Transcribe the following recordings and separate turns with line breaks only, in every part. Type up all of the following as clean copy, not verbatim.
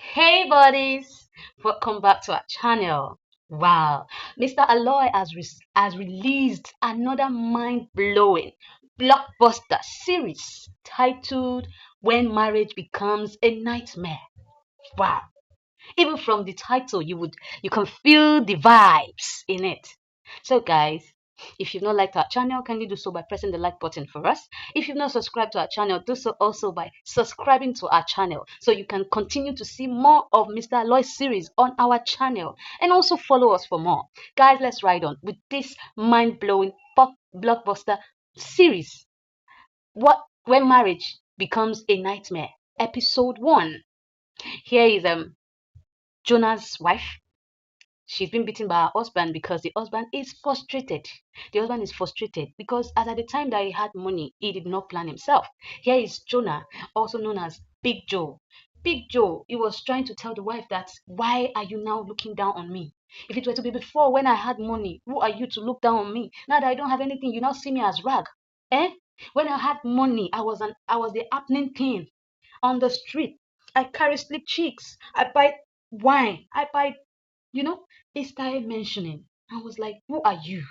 Hey buddies, welcome back to our channel. Wow, Mr. Aloy has released another mind-blowing blockbuster series titled When Marriage Becomes a Nightmare. Wow, even from the title you can feel the vibes in it. So guys, if you've not liked our channel, kindly do so by pressing the like button for us. If you've not subscribed to our channel, do so also by subscribing to our channel so you can continue to see more of Mr. Aloy's series on our channel, and also follow us for more. Guys, let's ride on with this mind-blowing blockbuster series. What When Marriage Becomes a Nightmare, episode 1. Here is Jonah's wife. She's been beaten by her husband because the husband is frustrated. The husband is frustrated because as at the time that he had money, he did not plan himself. Here is Jonah, also known as Big Joe. Big Joe, he was trying to tell the wife that, why are you now looking down on me? If it were to be before when I had money, who are you to look down on me? Now that I don't have anything, you now see me as rag. Eh? When I had money, I was the happening king on the street. I carry slip cheeks. I buy wine. I buy, you know, he started mentioning. I was like, who are you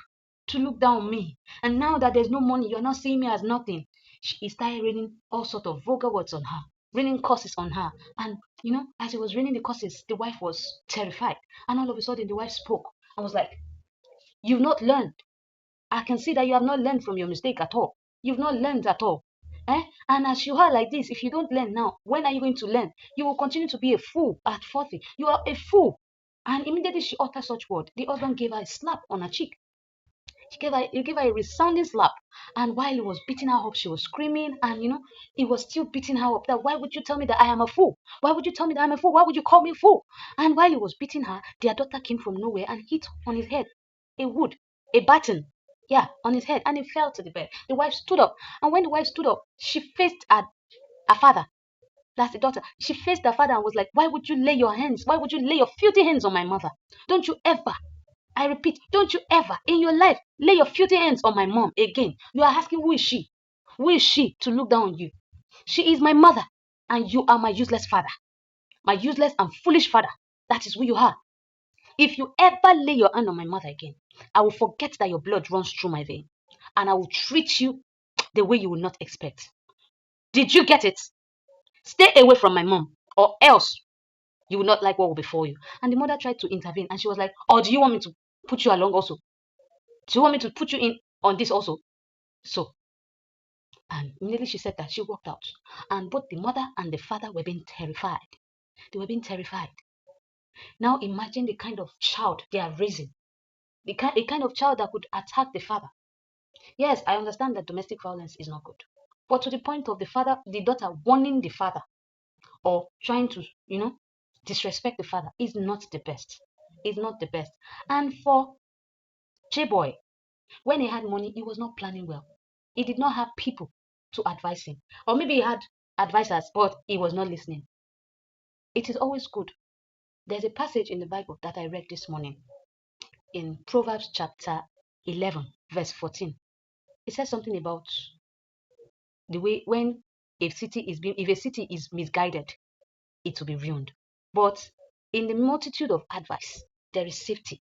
to look down on me? And now that there's no money, you're not seeing me as nothing. He started raining all sort of vulgar words on her, raining curses on her. And as he was raining the curses, the wife was terrified. And all of a sudden, the wife spoke. I was like, you've not learned. I can see that you have not learned from your mistake at all. You've not learned at all. Eh? And as you are like this, if you don't learn now, when are you going to learn? You will continue to be a fool at 40. You are a fool. And immediately she uttered such word, the husband gave her a slap on her cheek. He gave her a resounding slap. And while he was beating her up, she was screaming. And he was still beating her up. That, why would you tell me that I am a fool? Why would you tell me that I'm a fool? Why would you call me a fool? And while he was beating her, their daughter came from nowhere and hit on his head a wood, a baton. Yeah, on his head, and he fell to the bed. The wife stood up, and when the wife stood up, she faced her father. That's the daughter. She faced her father and was like, why would you lay your hands? Why would you lay your filthy hands on my mother? Don't you ever, I repeat, don't you ever in your life lay your filthy hands on my mom again. You are asking, who is she? Who is she to look down on you? She is my mother, and you are my useless father. My useless and foolish father. That is who you are. If you ever lay your hand on my mother again, I will forget that your blood runs through my vein, and I will treat you the way you will not expect. Did you get it? Stay away from my mom, or else you will not like what will befall you. And the mother tried to intervene, and she was like, oh, do you want me to put you along also? Do you want me to put you in on this also? So, and immediately she said that, she walked out. And both the mother and the father were being terrified. They were being terrified. Now imagine the kind of child they are raising. A kind of child that could attack the father. Yes, I understand that domestic violence is not good. But to the point of the daughter warning the father or trying to, disrespect the father is not the best. Is not the best. And for J-Boy, when he had money, he was not planning well. He did not have people to advise him. Or maybe he had advisors, but he was not listening. It is always good. There's a passage in the Bible that I read this morning in Proverbs chapter 11, verse 14. It says something about the way when if a city is misguided, it will be ruined. But in the multitude of advice, there is safety.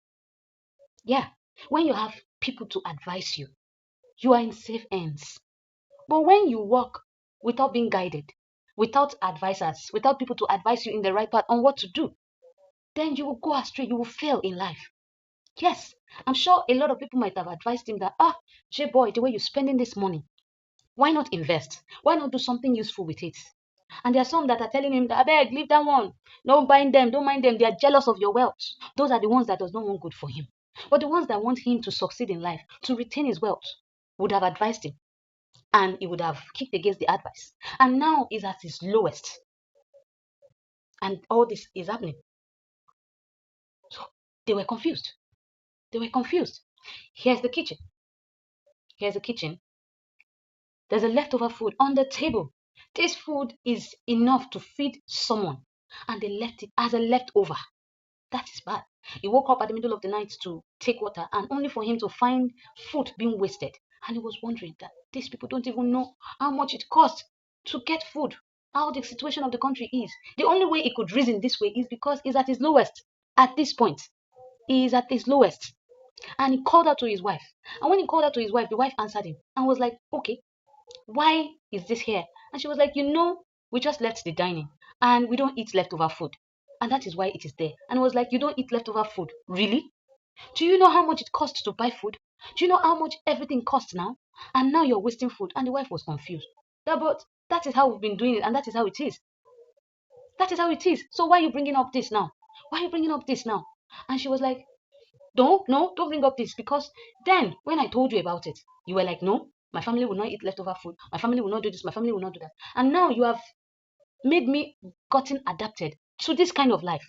Yeah, when you have people to advise you, you are in safe hands. But when you walk without being guided, without advisors, without people to advise you in the right path on what to do, then you will go astray, you will fail in life. Yes, I'm sure a lot of people might have advised him that, J-Boy, the way you're spending this money, why not invest? Why not do something useful with it? And there are some that are telling him that, I beg, leave that one. Don't mind them, don't mind them. They are jealous of your wealth. Those are the ones that does not want good for him. But the ones that want him to succeed in life, to retain his wealth, would have advised him. And he would have kicked against the advice. And now he's at his lowest. And all this is happening. So they were confused. They were confused. Here's the kitchen. Here's the kitchen. There's a leftover food on the table. This food is enough to feed someone. And they left it as a leftover. That is bad. He woke up at the middle of the night to take water, and only for him to find food being wasted. And he was wondering that these people don't even know how much it costs to get food. how the situation of the country is. The only way he could reason this way is because he's at his lowest at this point. He is at his lowest. And he called out to his wife. And when he called out to his wife, the wife answered him and was like, okay, why is this here? And she was like, we just left the dining and we don't eat leftover food. And that is why it is there. And it was like, you don't eat leftover food? Really? Do you know how much it costs to buy food? Do you know how much everything costs now? And now you're wasting food. And the wife was confused. But that is how we've been doing it, and that is how it is. That is how it is. So why are you bringing up this now? Why are you bringing up this now? And she was like, no, don't bring up this, because then when I told you about it, you were like, no, my family will not eat leftover food. My family will not do this. My family will not do that. And now you have made me gotten adapted to this kind of life.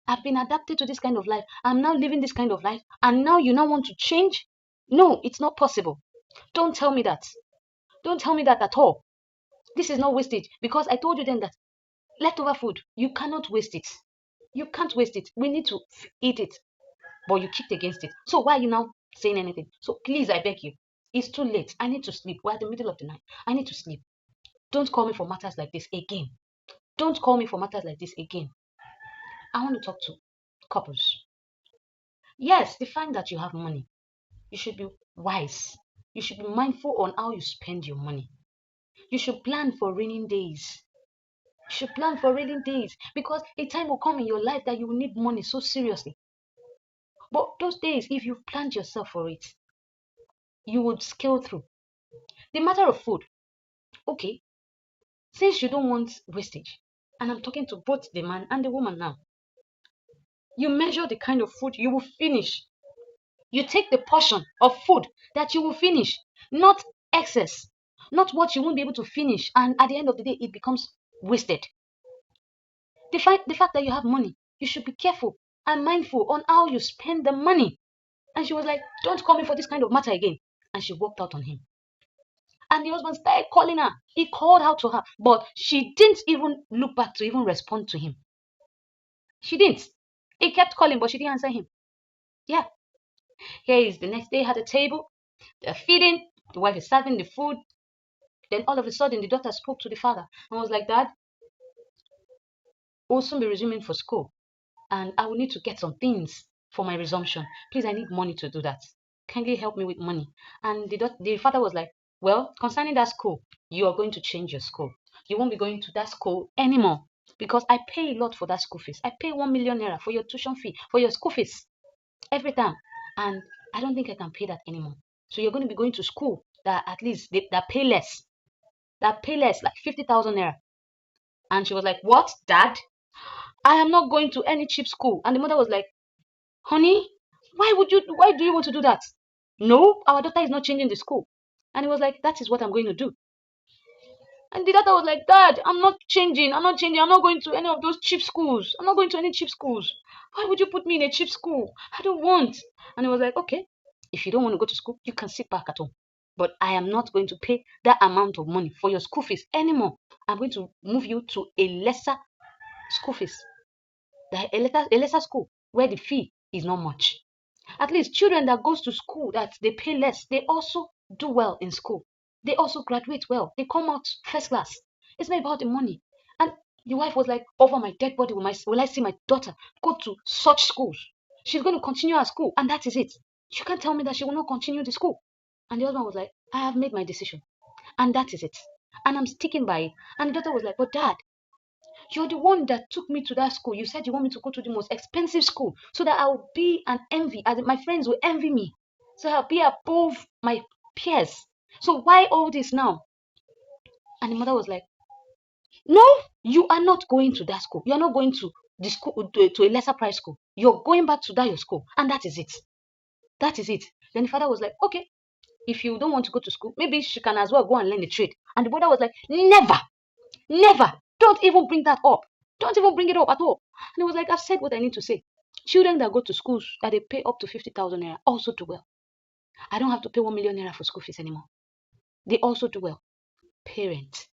I've been adapted to this kind of life. I'm now living this kind of life. And now you now want to change? No, it's not possible. Don't tell me that. Don't tell me that at all. This is not wastage, because I told you then that leftover food, you cannot waste it. You can't waste it. We need to eat it. But you kicked against it. So why are you now saying anything? So please, I beg you. It's too late. I need to sleep. We're at the middle of the night. I need to sleep. Don't call me for matters like this again. Don't call me for matters like this again. I want to talk to couples. Yes, the fact that you have money, you should be wise. You should be mindful on how you spend your money. You should plan for raining days. You should plan for raining days, because a time will come in your life that you will need money so seriously. But those days, if you've planned yourself for it, you would scale through. The matter of food, okay, since you don't want wastage, and I'm talking to both the man and the woman now, you measure the kind of food you will finish. You take the portion of food that you will finish, not excess, not what you won't be able to finish, and at the end of the day, it becomes wasted. The fact that you have money, you should be careful and mindful on how you spend the money. And she was like, don't call me for this kind of matter again. And she walked out on him. And the husband started calling her. He called out to her, but she didn't even look back to even respond to him. She didn't. He kept calling, but she didn't answer him. Yeah. Here is the next day at the table. They're feeding. The wife is serving the food. Then all of a sudden, the daughter spoke to the father and was like, Dad, we'll soon be resuming for school. And I will need to get some things for my resumption. Please, I need money to do that. Kindly help me with money. And the father was like, well, concerning that school, you are going to change your school. You won't be going to that school anymore, because I pay a lot for that school fees. I pay 1 million naira for your tuition fee, for your school fees every time. And I don't think I can pay that anymore. So you're going to be going to school that at least that pay less. That pay less, like 50,000 naira. And she was like, what, Dad? I am not going to any cheap school. And the mother was like, honey, why do you want to do that? No, our daughter is not changing the school. And he was like, that is what I'm going to do. And the daughter was like, Dad, I'm not changing. I'm not going to any of those cheap schools. I'm not going to any cheap schools. Why would you put me in a cheap school? I don't want. And he was like, okay, if you don't want to go to school, you can sit back at home. But I am not going to pay that amount of money for your school fees anymore. I'm going to move you to a lesser school fees. A lesser school where the fee is not much. At least children that goes to school that they pay less, they also do well in school. They also graduate well. They come out first class. It's not about the money. And the wife was like, over my dead body will I see my daughter go to such schools? She's going to continue her school, and that is it. You can't tell me that she will not continue the school. And the husband was like, I have made my decision, and that is it. And I'm sticking by it. And the daughter was like, but Dad, you're the one that took me to that school. You said you want me to go to the most expensive school so that I'll be an envy, as my friends will envy me. So I'll be above my peers. So why all this now? And the mother was like, no, you are not going to that school. You're not going to the school to a lesser price school. You're going back to that your school. And that is it. That is it. Then the father was like, okay, if you don't want to go to school, maybe she can as well go and learn a trade. And the brother was like, never, never. Don't even bring that up. Don't even bring it up at all. And he was like, I've said what I need to say. Children that go to schools that they pay up to 50,000 naira also do well. I don't have to pay 1 million naira for school fees anymore. They also do well. Parents.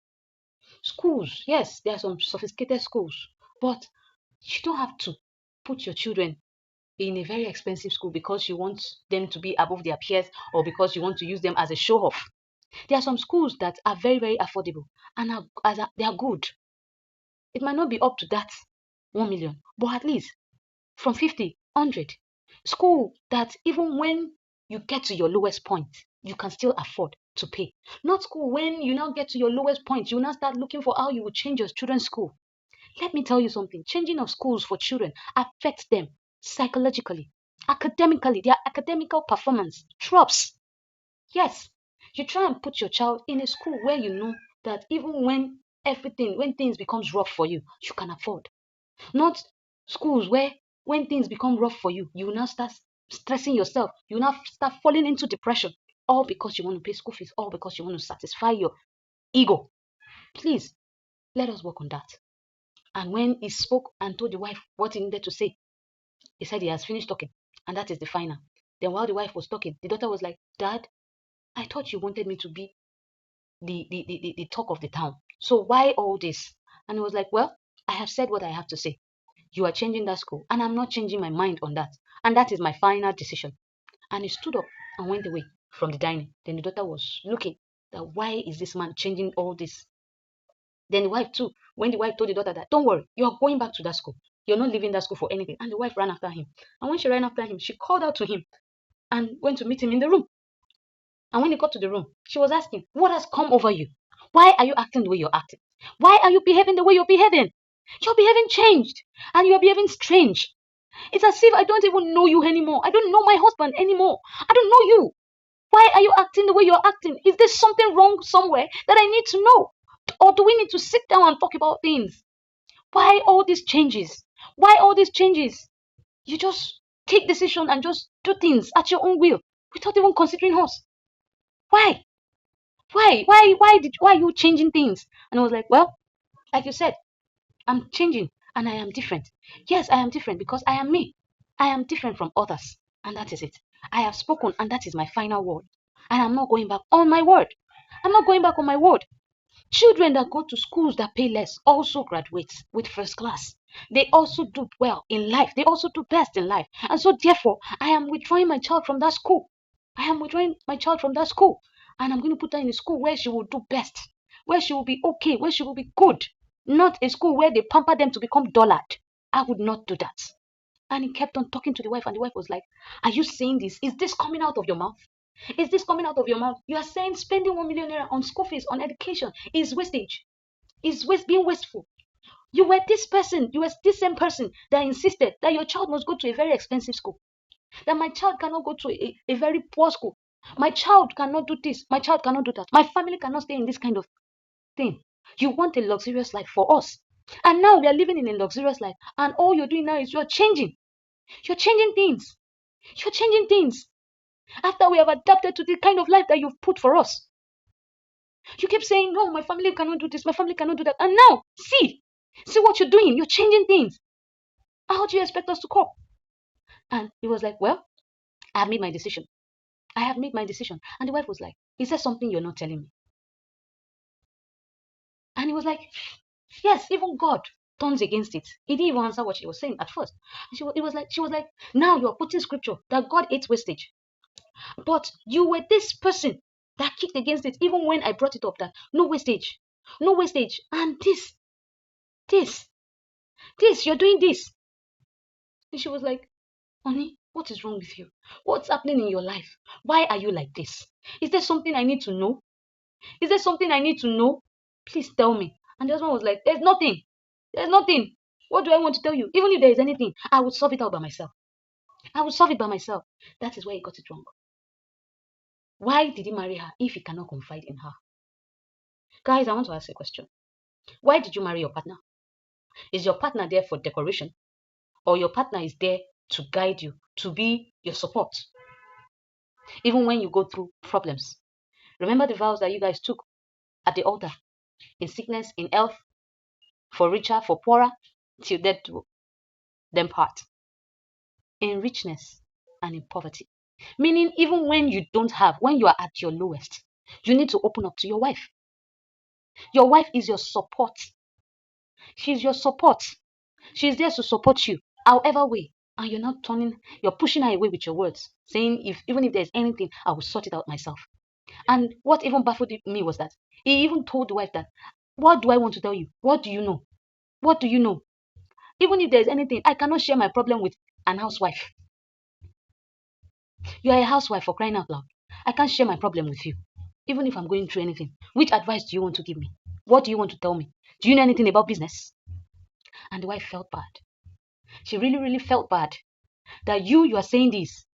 Schools, yes, there are some sophisticated schools, but you don't have to put your children in a very expensive school because you want them to be above their peers or because you want to use them as a show off. There are some schools that are very, very affordable and they are good. It might not be up to that 1 million, but at least from 50, 100. School that even when you get to your lowest point, you can still afford to pay. Not school when you now get to your lowest point, you now start looking for how you will change your children's school. Let me tell you something. Changing of schools for children affects them psychologically, academically, their academical performance drops. Yes, you try and put your child in a school where you know that even when things becomes rough for you, you can afford. Not schools where when things become rough for you, you will now start stressing yourself. You will now start falling into depression, all because you want to pay school fees, all because you want to satisfy your ego. Please, let us work on that. And when he spoke and told the wife what he needed to say, he said he has finished talking, and that is the final. Then while the wife was talking, the daughter was like, Dad, I thought you wanted me to be the talk of the town. So why all this? And he was like, well, I have said what I have to say. You are changing that school, and I'm not changing my mind on that. And that is my final decision. And he stood up and went away from the dining. Then the daughter was looking that why is this man changing all this? Then the wife too, when the wife told the daughter that, don't worry, you're going back to that school. You're not leaving that school for anything. And the wife ran after him. And when she ran after him, she called out to him and went to meet him in the room. And when he got to the room, she was asking, what has come over you? Why are you acting the way you're acting? Why are you behaving the way you're behaving? You're behaving changed and you're behaving strange. It's as if I don't even know you anymore. I don't know my husband anymore. I don't know you. Why are you acting the way you're acting? Is there something wrong somewhere that I need to know? Or do we need to sit down and talk about things? Why all these changes? Why all these changes? You just take decision and just do things at your own will without even considering us. Why? Why are you changing things? And I was like, well, like you said, I'm changing and I am different. Yes, I am different because I am me. I am different from others. And that is it. I have spoken and that is my final word. And I'm not going back on my word. I'm not going back on my word. Children that go to schools that pay less also graduate with first class. They also do well in life. They also do best in life. And so therefore, I am withdrawing my child from that school. I am withdrawing my child from that school. And I'm going to put her in a school where she will do best, where she will be okay, where she will be good. Not a school where they pamper them to become dullard. I would not do that. And he kept on talking to the wife, and the wife was like, are you saying this? Is this coming out of your mouth? Is this coming out of your mouth? You are saying spending 1 million naira on school fees, on education is wastage, is being wasteful. You were this person, you were this same person that insisted that your child must go to a very expensive school, that my child cannot go to a very poor school. My child cannot do this, my child cannot do that. My family cannot stay in this kind of thing. You want a luxurious life for us. And now we are living in a luxurious life, and all you're doing now is you're changing. You're changing things. You're changing things. After we have adapted to the kind of life that you've put for us. You keep saying, no, my family cannot do this, my family cannot do that. And now, see what you're doing. You're changing things. How do you expect us to cope? And he was like, well, I have made my decision. I have made my decision. And the wife was like, is there something you're not telling me? And he was like, yes, even God turns against it. He didn't even answer what she was saying at first. She was like, now you're putting scripture that God hates wastage. But you were this person that kicked against it, even when I brought it up that no wastage, no wastage. And this, you're doing this. And she was like, honey, what is wrong with you? What's happening in your life? Why are you like this? Is there something I need to know? Is there something I need to know? Please tell me. And the husband was like, there's nothing. There's nothing. What do I want to tell you? Even if there is anything, I would solve it out by myself. I would solve it by myself. That is where he got it wrong. Why did he marry her if he cannot confide in her? Guys, I want to ask a question. Why did you marry your partner? Is your partner there for decoration? Or your partner is there to guide you, to be your support? Even when you go through problems. Remember the vows that you guys took at the altar. In sickness, in health, for richer, for poorer, till death do them part. In richness and in poverty. Meaning, even when you don't have, when you are at your lowest, you need to open up to your wife. Your wife is your support. She's your support. She's there to support you, however way. And you're not you're pushing her away with your words, saying, even if there's anything, I will sort it out myself. And what even baffled me was that he even told the wife that, what do I want to tell you? What do you know? What do you know? Even if there's anything, I cannot share my problem with an housewife. You are a housewife, for crying out loud. I can't share my problem with you. Even if I'm going through anything. Which advice do you want to give me? What do you want to tell me? Do you know anything about business? And the wife felt bad. She really, really felt bad that you are saying this.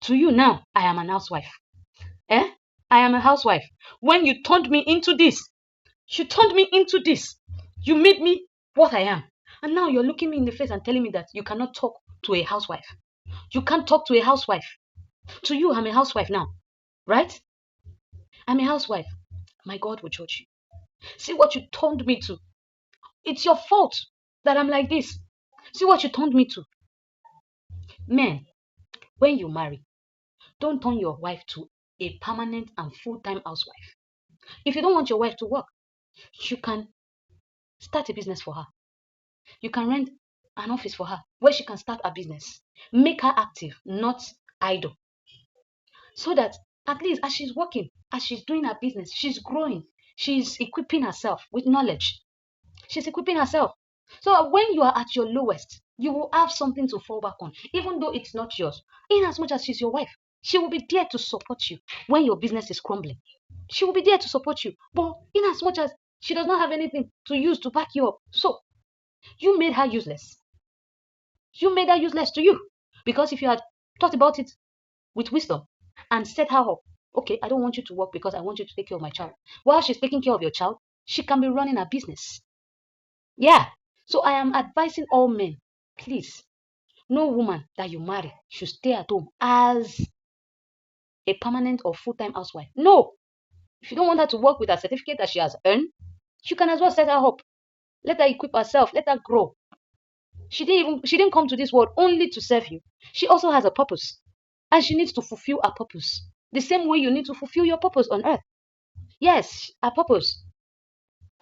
To you now, I am an housewife. Eh? I am a housewife. When you turned me into this, you turned me into this. You made me what I am. And now you're looking me in the face and telling me that you cannot talk to a housewife. You can't talk to a housewife. To you, I'm a housewife now. Right? I'm a housewife. My God will judge you. See what you turned me to. It's your fault that I'm like this. See what you turned me to. Men, when you marry, don't turn your wife to a permanent and full-time housewife. If you don't want your wife to work, you can start a business for her. You can rent an office for her where she can start a business. Make her active, not idle. So that at least as she's working, as she's doing her business, she's growing. She's equipping herself with knowledge. She's equipping herself. So when you are at your lowest, you will have something to fall back on, even though it's not yours. In as much as she's your wife, she will be there to support you when your business is crumbling. She will be there to support you. But in as much as she does not have anything to use to back you up, so you made her useless. You made her useless to you. Because if you had thought about it with wisdom and set her up, okay, I don't want you to work because I want you to take care of my child. While she's taking care of your child, she can be running a business. Yeah. So I am advising all men, please, no woman that you marry should stay at home as a permanent or full-time housewife. No. If you don't want her to work with a certificate that she has earned, you can as well set her up. Let her equip herself. Let her grow. She didn't come to this world only to serve you. She also has a purpose. And she needs to fulfill her purpose. The same way you need to fulfill your purpose on earth. Yes, her purpose.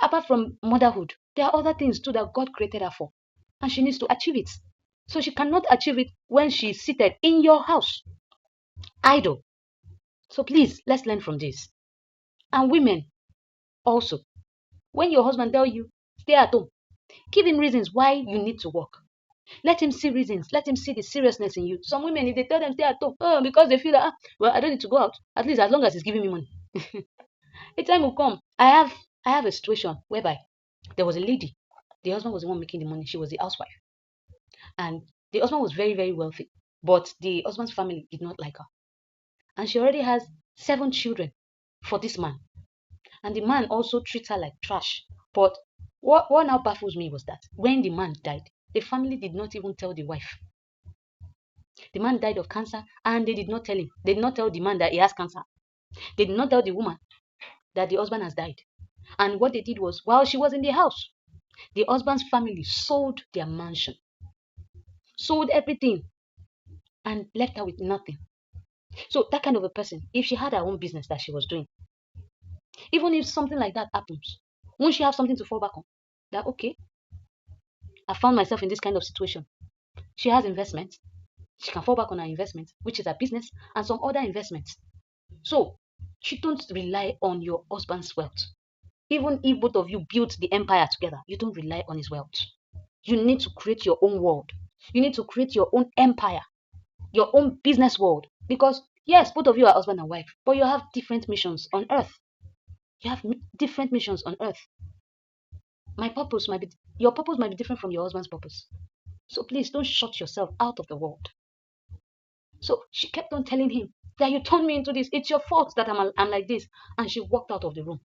Apart from motherhood, there are other things too that God created her for. And she needs to achieve it. So she cannot achieve it when she's seated in your house, idle. So please, let's learn from this. And women also, when your husband tell you, stay at home, give him reasons why you need to work. Let him see reasons. Let him see the seriousness in you. Some women, if they tell them stay at home, because they feel that, well, I don't need to go out. At least as long as he's giving me money. A time will come. I have a situation whereby there was a lady. The husband was the one making the money. She was the housewife. And the husband was very, very wealthy. But the husband's family did not like her. And she already has 7 children for this man. And the man also treats her like trash. But what now baffles me was that when the man died, the family did not even tell the wife. The man died of cancer and they did not tell him. They did not tell the man that he has cancer. They did not tell the woman that the husband has died. And what they did was, while she was in the house, the husband's family sold their mansion, sold everything, and left her with nothing. So that kind of a person, if she had her own business that she was doing, even if something like that happens, won't she have something to fall back on? That, okay, I found myself in this kind of situation. She has investments. She can fall back on her investment, which is her business, and some other investments. So you don't rely on your husband's wealth. Even if both of you build the empire together, you don't rely on his wealth. You need to create your own world. You need to create your own empire, your own business world. Because yes, both of you are husband and wife, but you have different missions on earth. You have different missions on earth. Your purpose might be different from your husband's purpose. So please don't shut yourself out of the world. So she kept on telling him that you turned me into this. It's your fault that I'm like this. And she walked out of the room.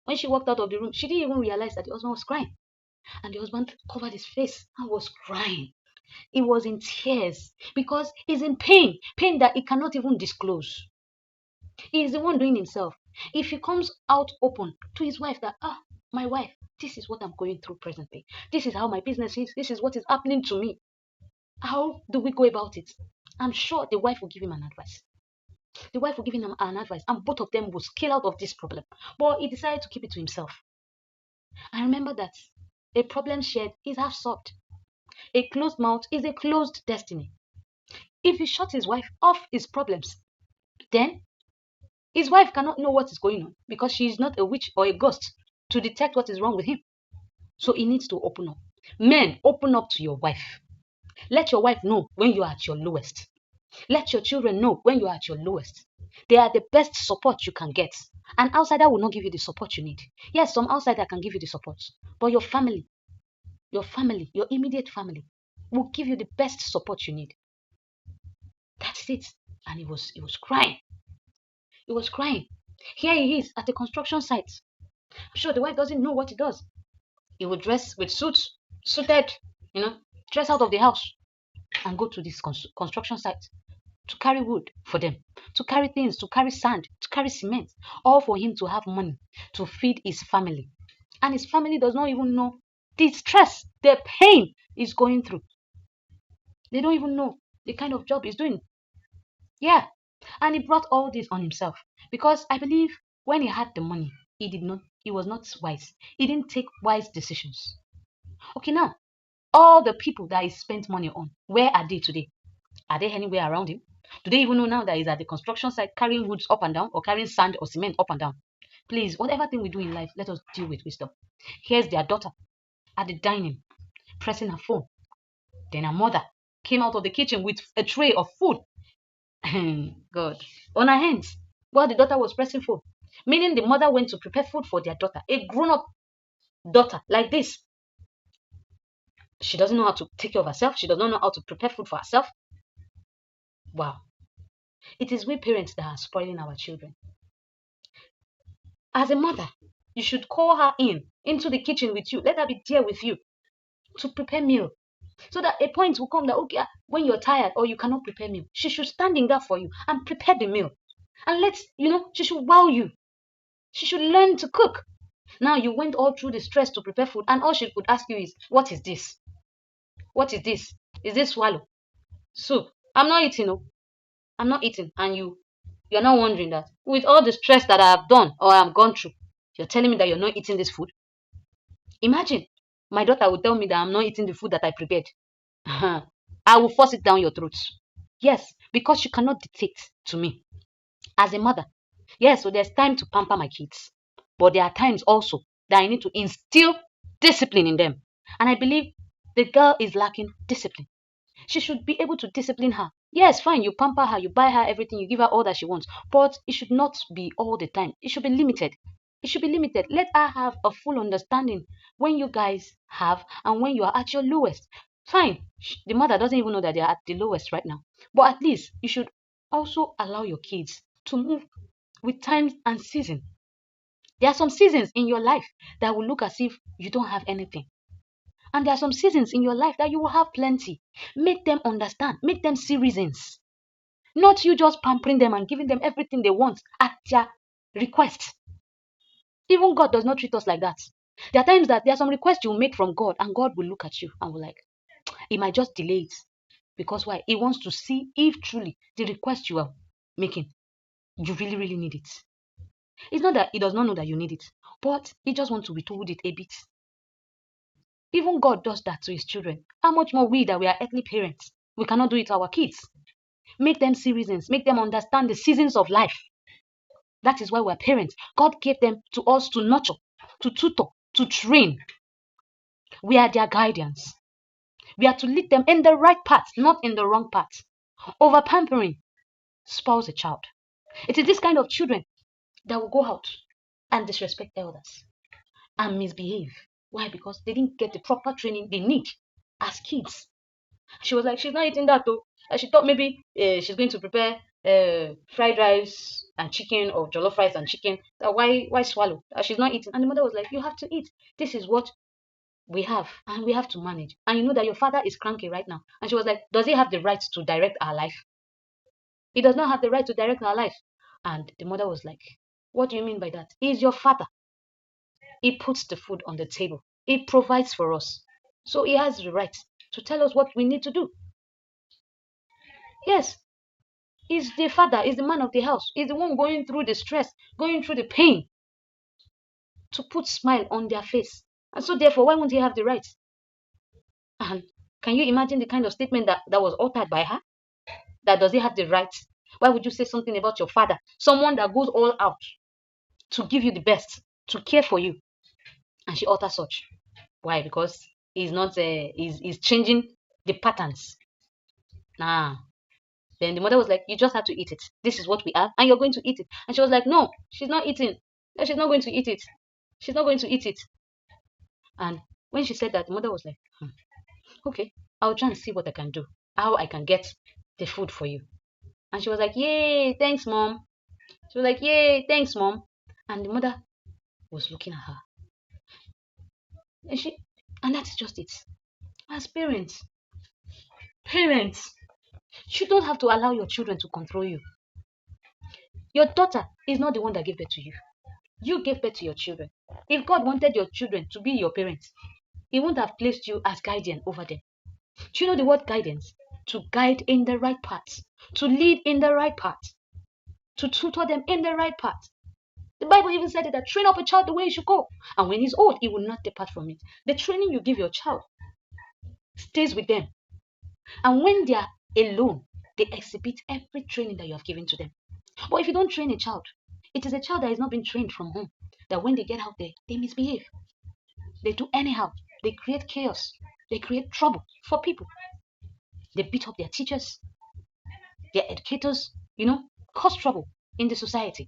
When she walked out of the room, she didn't even realize that the husband was crying. And the husband covered his face and was crying. He was in tears because he's in pain, pain that he cannot even disclose. He is the one doing himself. If he comes out open to his wife that, my wife, this is what I'm going through presently. This is how my business is. This is what is happening to me. How do we go about it? I'm sure the wife will give him an advice. The wife will give him an advice, and both of them will scale out of this problem. But he decided to keep it to himself. And remember that a problem shared is half solved. A closed mouth is a closed destiny. If he shuts his wife off his problems, then His wife cannot know what is going on because she is not a witch or a ghost to detect what is wrong with him. So he needs to open up. Men, open up to your wife. Let your wife know when you are at your lowest. Let your children know when you are at your lowest. They are the best support you can get. An outsider will not give you the support you need. Yes, some outsider can give you the support, but your family, your immediate family will give you the best support you need. That's it. And he was crying. He was crying. Here he is at the construction site. I'm sure the wife doesn't know what he does. He would dress with suited, dress out of the house and go to this construction site to carry wood for them, to carry things, to carry sand, to carry cement, all for him to have money to feed his family. And his family does not even know the stress, the pain he's going through. They don't even know the kind of job he's doing. Yeah. And he brought all this on himself because I believe when he had the money, he was not wise. He didn't take wise decisions. Okay, now, all the people that he spent money on, where are they today? Are they anywhere around him? Do they even know now that he's at the construction site carrying woods up and down or carrying sand or cement up and down? Please, whatever thing we do in life, let us deal with wisdom. Here's their daughter at the dining, pressing her phone. Then her mother came out of the kitchen with a tray of food. God, on her hands, while the daughter was pressing phone. Meaning the mother went to prepare food for their daughter, a grown-up daughter like this. She doesn't know how to take care of herself. She does not know how to prepare food for herself. Wow. It is we parents that are spoiling our children. As a mother, you should call her into the kitchen with you. Let her be there with you to prepare meal. So that a point will come that, okay, when you're tired or you cannot prepare meal, she should stand in there for you and prepare the meal. And she should wow you. She should learn to cook. Now you went all through the stress to prepare food, and all she could ask you is, what is this? What is this? Is this swallow? Soup. I'm not eating, no. I'm not eating. And you're not wondering that with all the stress that I have done or I have gone through, you're telling me that you're not eating this food? Imagine my daughter would tell me that I'm not eating the food that I prepared. I will force it down your throat. Yes, because you cannot dictate to me as a mother. Yes, so there's time to pamper my kids, but there are times also that I need to instill discipline in them. And I believe the girl is lacking discipline. She should be able to discipline her. Yes, fine, you pamper her, you buy her everything, you give her all that she wants, but it should not be all the time. It should be limited. It should be limited. Let her have a full understanding when you guys have and when you are at your lowest. Fine, the mother doesn't even know that they are at the lowest right now, but at least you should also allow your kids to move with times and season. There are some seasons in your life that will look as if you don't have anything. And there are some seasons in your life that you will have plenty. Make them understand. Make them see reasons. Not you just pampering them and giving them everything they want at their request. Even God does not treat us like that. There are times that there are some requests you make from God and God will look at you and will like, he might just delay it. Because why? He wants to see if truly the request you are making, you really, really need it. It's not that he does not know that you need it, but he just wants to withhold it a bit. Even God does that to his children. How much more we that we are earthly parents, we cannot do it to our kids. Make them see reasons. Make them understand the seasons of life. That is why we're parents. God gave them to us to nurture, to tutor, to train. We are their guardians. We are to lead them in the right path, not in the wrong path. Over pampering spoils a child. It is this kind of children that will go out and disrespect elders and misbehave. Why? Because they didn't get the proper training they need as kids. She was like, she's not eating that though. She thought maybe she's going to prepare fried rice and chicken or jollof rice and chicken. Why swallow? She's not eating. And the mother was like, you have to eat. This is what we have and we have to manage. And you know that your father is cranky right now. And she was like, does he have the right to direct our life? He does not have the right to direct our life. And the mother was like, what do you mean by that? He's your father. He puts the food on the table. He provides for us. So he has the right to tell us what we need to do. Yes, he's the father, he's the man of the house. He's the one going through the stress, going through the pain to put smile on their face. And so therefore, why won't he have the right? And can you imagine the kind of statement that was uttered by her? That does he have the right Why would you say something about your father? Someone that goes all out to give you the best, to care for you, and she utters such. Why? Because he's not he's changing the patterns. Nah. Then the mother was like, you just have to eat it. This is what we have, and you're going to eat it. And she was like, no, she's not eating. No, she's not going to eat it. She's not going to eat it. And when she said that, the mother was like, okay, I'll try and see what I can do, how I can get the food for you. And she was like, yay, thanks, mom. She was like, yay, thanks, mom. And the mother was looking at her. And that's just it. As parents, you don't have to allow your children to control you. Your daughter is not the one that gave birth to you. You gave birth to your children. If God wanted your children to be your parents, He wouldn't have placed you as guardian over them. Do you know the word guidance? To guide in the right path, to lead in the right path, to tutor them in the right path. The Bible even said that train up a child the way he should go, and when he's old, he will not depart from it. The training you give your child stays with them, and when they are alone, they exhibit every training that you have given to them. But if you don't train a child, it is a child that has not been trained from home, that when they get out there, they misbehave. They do anyhow. They create chaos. They create trouble for people. They beat up their teachers, their educators, cause trouble in the society.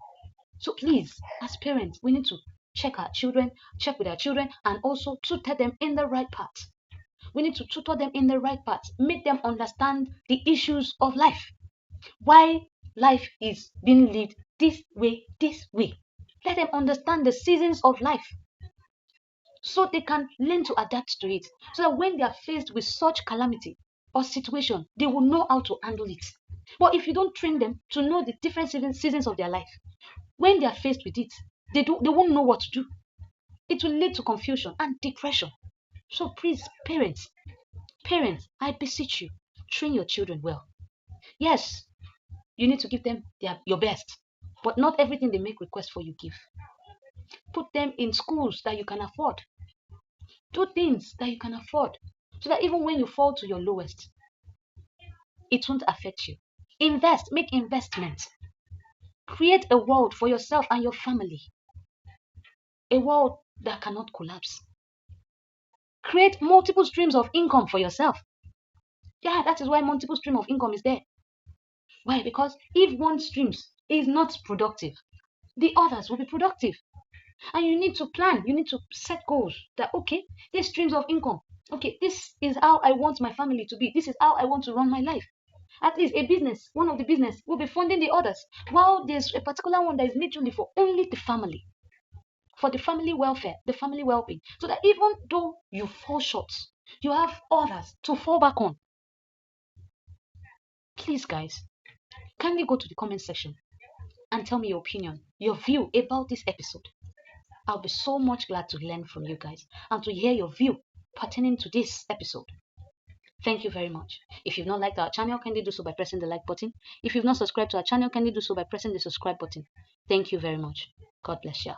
So please, as parents, we need to check with our children, and also tutor them in the right path. We need to tutor them in the right path, make them understand the issues of life. Why life is being lived this way. Let them understand the seasons of life, so they can learn to adapt to it, so that when they are faced with such calamity or situation, they will know how to handle it. But if you don't train them to know the different seasons of their life, when they are faced with it, they won't know what to do. It will lead to confusion and depression. So please, parents, I beseech you, train your children well. Yes, you need to give them your best, but not everything they make request for you give. Put them in schools that you can afford. Do things that you can afford, so that even when you fall to your lowest, it won't affect you. Invest, make investments. Create a world for yourself and your family. A world that cannot collapse. Create multiple streams of income for yourself. Yeah, that is why multiple stream of income is there. Why? Because if one stream is not productive, the others will be productive. And you need to plan, you need to set goals that, okay, these streams of income, okay, this is how I want my family to be, this is how I want to run my life. At least one of the business will be funding the others, while there's a particular one that is literally for only the family, for the family welfare, the family well-being, so that even though you fall short, you have others to fall back on. Please, guys, kindly go to the comment section and tell me your opinion, your view about this episode. I'll be so much glad to learn from you guys and to hear your view pertaining to this episode. Thank you very much. If you've not liked our channel, kindly do so by pressing the like button. If you've not subscribed to our channel, kindly do so by pressing the subscribe button. Thank you very much. God bless you.